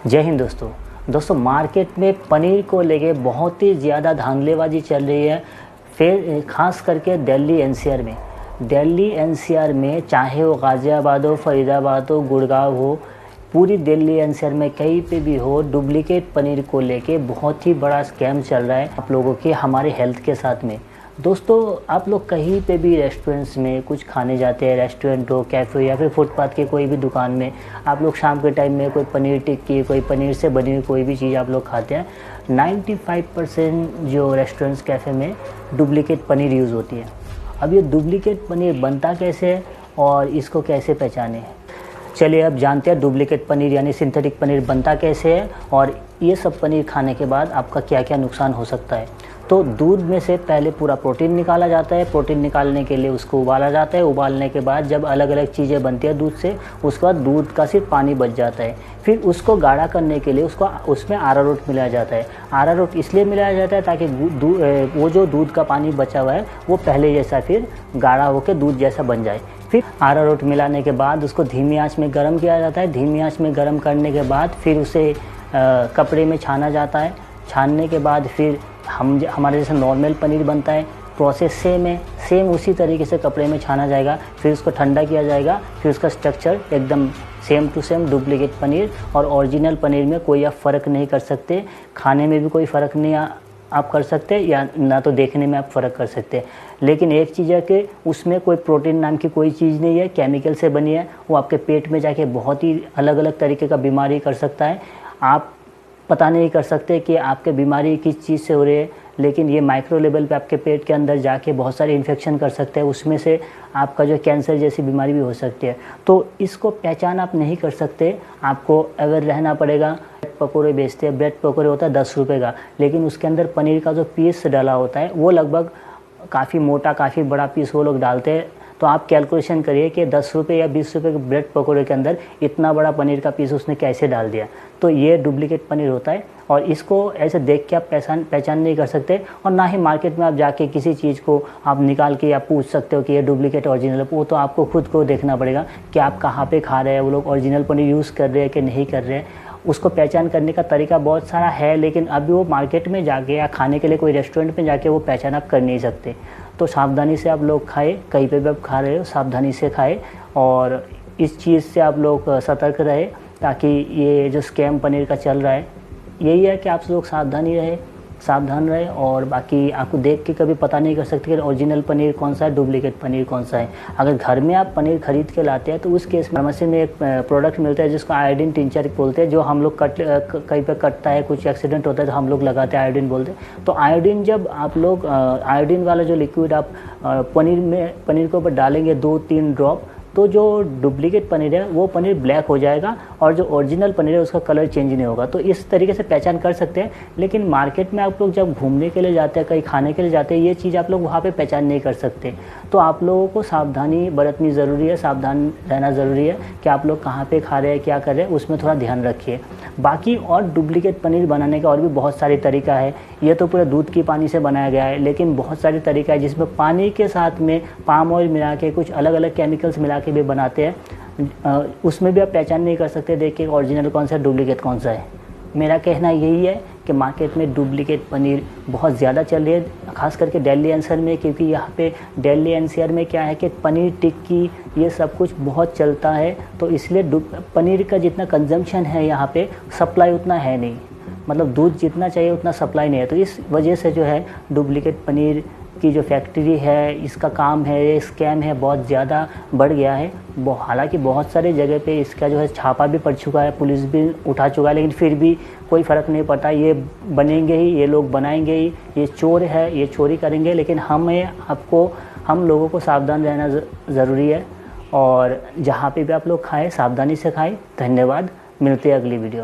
जय हिंद दोस्तों मार्केट में पनीर को लेके बहुत ही ज़्यादा धांधलेबाजी चल रही है। फिर ख़ास करके दिल्ली एनसीआर में चाहे वो गाज़ियाबाद हो, फरीदाबाद हो, गुड़गांव हो, पूरी दिल्ली एनसीआर में कहीं पे भी हो, डुप्लीकेट पनीर को लेके बहुत ही बड़ा स्कैम चल रहा है आप लोगों के हमारे हेल्थ के साथ में। दोस्तों आप लोग कहीं पे भी रेस्टोरेंट्स में कुछ खाने जाते हैं, रेस्टोरेंट हो, कैफ़े या फिर फुटपाथ के कोई भी दुकान में आप लोग शाम के टाइम में कोई पनीर टिक्की, कोई पनीर से बनी हुई कोई भी चीज़ आप लोग खाते हैं, 95% जो रेस्टोरेंट्स कैफ़े में डुप्लीकेट पनीर यूज़ होती है। अब ये डुप्लीकेट पनीर बनता कैसे है और इसको कैसे पहचाने, चलिए अब जानते हैं डुप्लीकेट पनीर यानी सिंथेटिक पनीर बनता कैसे है और ये सब पनीर खाने के बाद आपका क्या क्या नुकसान हो सकता है। तो दूध में से पहले पूरा प्रोटीन निकाला जाता है, प्रोटीन निकालने के लिए उसको उबाला जाता है, उबालने के बाद जब अलग अलग चीज़ें बनती है दूध से, उसके बाद दूध का सिर्फ पानी बच जाता है। फिर उसको गाढ़ा करने के लिए उसमें अरारोट मिलाया जाता है। अरारोट इसलिए मिलाया जाता है ताकि वो जो दूध का पानी बचा हुआ है वो पहले जैसा फिर गाढ़ा होकर दूध जैसा बन जाए। फिर अरारोट मिलाने के बाद उसको धीमी आंच में गर्म किया जाता है। धीमी आंच में गर्म करने के बाद फिर उसे कपड़े में छाना जाता है। छानने के बाद फिर हमारे जैसे नॉर्मल पनीर बनता है, प्रोसेस सेम उसी तरीके से कपड़े में छाना जाएगा। फिर उसको ठंडा किया जाएगा। फिर उसका स्ट्रक्चर एकदम same to same duplicate paneer और ओरिजिनल पनीर में कोई आप फ़र्क नहीं कर सकते। खाने में भी कोई फ़र्क नहीं आप कर सकते या ना तो देखने में आप फ़र्क कर सकते। लेकिन एक चीज़ है कि उसमें कोई प्रोटीन नाम की कोई चीज़ नहीं है, केमिकल से बनी है। वो आपके पेट में जाके बहुत ही अलग अलग तरीके का बीमारी कर सकता है। आप पता नहीं कर सकते कि आपके बीमारी किस चीज़ से हो रही है, लेकिन ये माइक्रो लेवल पे आपके पेट के अंदर जाके बहुत सारे इन्फेक्शन कर सकते हैं। उसमें से आपका जो कैंसर जैसी बीमारी भी हो सकती है। तो इसको पहचान आप नहीं कर सकते। आपको अगर रहना पड़ेगा, ब्रेड पकौड़े बेचते हैं, ब्रेड पकौड़े होता है 10 रुपये का, लेकिन उसके अंदर पनीर का जो पीस डाला होता है वो लगभग काफ़ी मोटा, काफ़ी बड़ा पीस वो लोग डालते हैं। तो आप कैलकुलेशन करिए कि 10 रुपये या 20 रुपये के ब्रेड पकौड़े के अंदर इतना बड़ा पनीर का पीस उसने कैसे डाल दिया। तो ये डुप्लीकेट पनीर होता है और इसको ऐसे देख के आप पहचान नहीं कर सकते। और ना ही मार्केट में आप जाके किसी चीज़ को आप निकाल के आप पूछ सकते हो कि ये डुप्लीकेट ओरिजिनल है। वो तो आपको खुद को देखना पड़ेगा कि आप कहाँ पे खा रहे हैं, वो लोग ओरिजिनल पनीर यूज़ कर रहे हैं कि नहीं कर रहे हैं। उसको पहचान करने का तरीका बहुत सारा है, लेकिन अभी वो मार्केट में जाके या खाने के लिए कोई रेस्टोरेंट में जाके वो पहचान आप कर नहीं सकते। तो सावधानी से आप लोग खाए, कहीं पे भी आप खा रहे हो सावधानी से खाए और इस चीज़ से आप लोग सतर्क रहे, ताकि ये जो स्कैम पनीर का चल रहा है यही है कि आप लोग सावधान रहे। और बाकी आपको देख के कभी पता नहीं कर सकते कि ओरिजिनल पनीर कौन सा है, डुप्लीकेट पनीर कौन सा है। अगर घर में आप पनीर खरीद के लाते हैं तो उस केस में फार्मेसी में एक प्रोडक्ट मिलता है जिसको आयोडीन टिंचर बोलते हैं, जो हम लोग कहीं पे कटता है, कुछ एक्सीडेंट होता है तो हम लोग लगाते हैं, आयोडीन बोलते हैं। तो आयोडीन जब आप लोग आयोडीन वाला जो लिक्विड आप पनीर के ऊपर डालेंगे 2-3 ड्रॉप, तो जो डुप्लीकेट पनीर है वो पनीर ब्लैक हो जाएगा और जो ओरिजिनल पनीर है उसका कलर चेंज नहीं होगा। तो इस तरीके से पहचान कर सकते हैं। लेकिन मार्केट में आप लोग जब घूमने के लिए जाते हैं, कहीं खाने के लिए जाते हैं, ये चीज़ आप लोग वहाँ पे पहचान नहीं कर सकते। तो आप लोगों को सावधानी बरतनी ज़रूरी है, सावधान रहना ज़रूरी है कि आप लोग कहाँ पे खा रहे हैं, क्या कर रहे हैं, उसमें थोड़ा ध्यान रखिए। बाकी और डुप्लीकेट पनीर बनाने का और भी बहुत सारे तरीका है। ये तो पूरे दूध की पानी से बनाया गया है, लेकिन बहुत सारे तरीका है जिसमें पानी के साथ में पाम ऑयल मिला के, कुछ अलग अलग केमिकल्स मिला के भी बनाते हैं। उसमें भी आप पहचान नहीं कर सकते देखिए ओरिजिनल कौन सा है, डुप्लीकेट कौन सा है। मेरा कहना यही है कि मार्केट में डुप्लीकेट पनीर बहुत ज़्यादा चल रही है, खास करके दिल्ली एनसीआर में, क्योंकि यहाँ पे दिल्ली एनसीआर में क्या है कि पनीर टिक्की ये सब कुछ बहुत चलता है। तो इसलिए पनीर का जितना कंजम्पशन है यहाँ पे, सप्लाई उतना है नहीं, मतलब दूध जितना चाहिए उतना सप्लाई नहीं है। तो इस वजह से जो है डुप्लीकेट पनीर की जो फैक्ट्री है, इसका काम है, ये स्कैम है, बहुत ज़्यादा बढ़ गया है। हालांकि बहुत सारे जगह पे इसका जो है छापा भी पड़ चुका है, पुलिस भी उठा चुका है, लेकिन फिर भी कोई फ़र्क नहीं पड़ता। ये बनेंगे ही, ये लोग बनाएंगे ही, ये चोर है, ये चोरी करेंगे। लेकिन हम लोगों को सावधान रहना ज़रूरी है। और जहाँ पे भी आप लोग खाएँ सावधानी से खाएँ। धन्यवाद, मिलते हैं अगली वीडियो में।